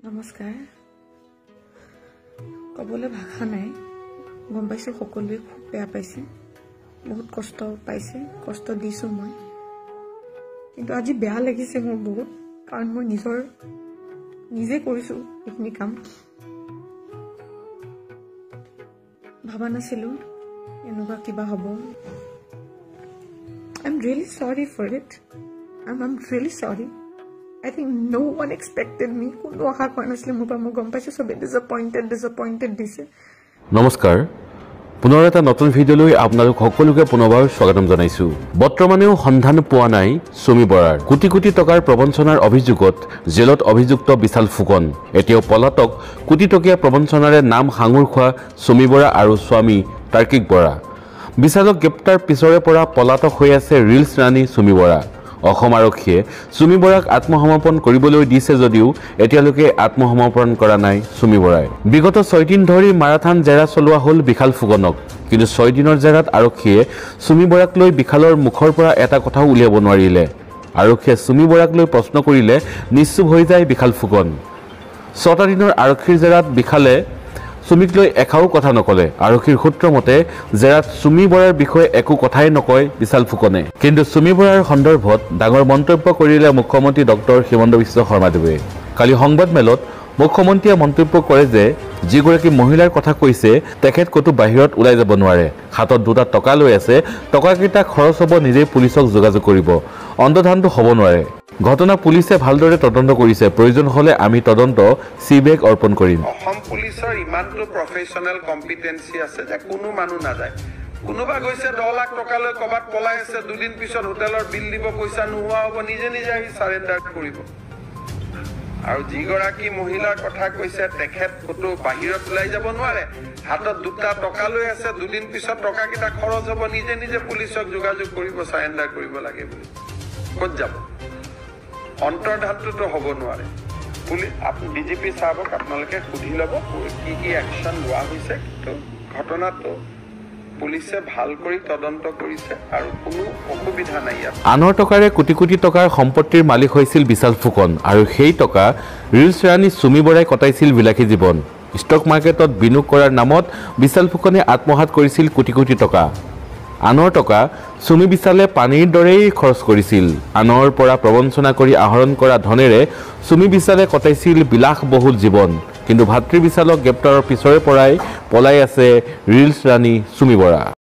নমস্কাৰ কবলৈ ভাষা নাই গম পাইছো সকলোৱে খুব বেয়া পাইছে বহুত কষ্ট পাইছে কষ্ট দিছো মই কিন্তু আজি বেয়া লাগিছে মোৰ বহুত কাৰণ মই নিজে কৰিছো এইখিনি কাম ভাবা নাছিলো এনেকুৱা কিবা হ'ব I'm really sorry for it I'm really sorry I think no one expected me. Kuno aha kora nasile mupa mo gom paise sobe disappointed dise. নমস্কাৰ পুনৰ এটা নতুন ভিডিঅ' লৈ আপোনালোক সকলোকে পুনৰবাৰ স্বাগতম জনাইছো বৰ্তমানেও সন্ধান পোৱা নাই সুমি বৰাৰ কোটি কোটি টকাৰ প্ৰবঞ্চনাৰ অভিযোগত জেলত অভিযুক্ত বিশাল ফুকন এতিয়াও পলাতক কোটি টকীয়া প্ৰবঞ্চনাৰে নাম হাঙুৰ খোৱা সুমি বৰা আৰু স্বামী তাৰ্কিক বৰা বিশালক গ্ৰেপ্তাৰ পিছৰে পৰা পলাতক হৈ আছে ৰিলছ ৰাণী সুমি বৰা অসম আৰক্ষীয়ে সুমি বৰাক আত্মসমৰ্পণ কৰিবলৈ দিছে যদিও এতিয়ালৈকে আত্মসমৰ্পণ কৰা নাই সুমি বৰাই বিগত 6 দিন ধৰি মাৰাথান জেৰা চলোৱা হ'ল বিশাল ফুকনক কিন্তু 6 দিনৰ জেৰাত আৰক্ষীয়ে সুমি বৰাক লৈ বিশালৰ মুখৰ পৰা এটা কথাও উলিয়াব নোৱাৰিলে আৰক্ষীয়ে সুমি বৰাক লৈ প্ৰশ্ন কৰিলে নিশ্চুপ হৈ যায় বিশাল ফুকন 6টা দিনৰ আৰক্ষীৰ জেৰাত বিশালে সুমিক লৈ এখাও কথা নকলে আৰক্ষীৰ সূত্ৰ মতে জেৰাত সুমি বৰাৰ বিষয়ে একো কথাই নকয় বিশাল ফুকনে কিন্তু সুমি বৰাৰ সন্দৰ্ভত ডাঙৰ মন্তব্য কৰিলে মুখ্যমন্ত্ৰী ডক্টৰ হিমন্ত বিশ্ব শৰ্মাদেৱে কালি সংবাদ মেলত মুখ্যমন্ত্ৰীয়ে মন্তব্য কৰে যে যিগৰাকী মহিলাৰ কথা কৈছে তেখেত কতো বাহিৰত ওলাই যাব নোৱাৰে হাতত দুটা টকা লৈ আছে টকাকেইটা খৰচ হ'ব নিজে পুলিচক যোগাযোগ কৰিব অন্ধধানটো হ'ব নোৱাৰে ঘটনা পুলিচে ভালদৰে তদন্ত কৰিছে প্ৰয়োজন হলে আমি তদন্ত সিবিআইক অৰ্পণ কৰিম অসম পুলিচৰ ইমানটো প্ৰফেশনাল কম্পিটেন্সি আছে যে কোনো মানুহ না যায় কোনোবা গৈছে 10 লাখ টকা লৈ কবাত পলাই আছে দুদিন পিছত হোটেলৰ বিল দিব পইচা নোহোৱা হ'ব নিজে আহি সাৰেন্ডাৰ কৰিব আৰু যিগৰাকী মহিলাৰ কথা কৈছে তেখেত কতো বাহিৰত ওলাই যাব নোৱাৰে হাতত দুটা টকা লৈ আছে দুদিন পিছত টকা কিটা খৰচ হ'ব নিজে পুলিচক যোগাযোগ কৰিব সাৰেন্ডাৰ কৰিব লাগে বুলি ক'ত যাব অন্তৰ্ধানটো হ'ব নোৱাৰে পুলিচ আপুনি ডিজিপি সাহেবক আপোনালোকে সুধি ল'ব কি একশন লোৱা হৈছে কিন্তু ঘটনাটো পুলিচে ভাল কৰি তদন্ত কৰিছে আৰু কোনো অসুবিধা নাই আনৰ টকাৰে কোটি কোটি টকাৰ সম্পত্তিৰ মালিক হৈছিল বিশাল ফুকন আৰু সেই টকা ৰিলছ ৰাণী সুমি বৰাই কটাইছিল বিলাসী জীৱন ষ্টক মাৰ্কেটত বিনিয়োগ কৰাৰ নামত বিশাল ফুকনে আত্মহাত কৰিছিল কোটি কোটি টকা আনৰ টকা সুমি বিশালে পানীৰ দৰেই খৰচ কৰিছিল আনৰ পৰা প্ৰবঞ্চনা কৰি আহৰণ কৰা ধনেৰে সুমি বিশালে কটাইছিল বিলাসবহুল জীৱন কিন্তু ভাতৃ বিশালক গ্ৰেপ্তাৰৰ পিছৰে পৰাই পলাই আছে ৰিলছ ৰাণী সুমি বৰা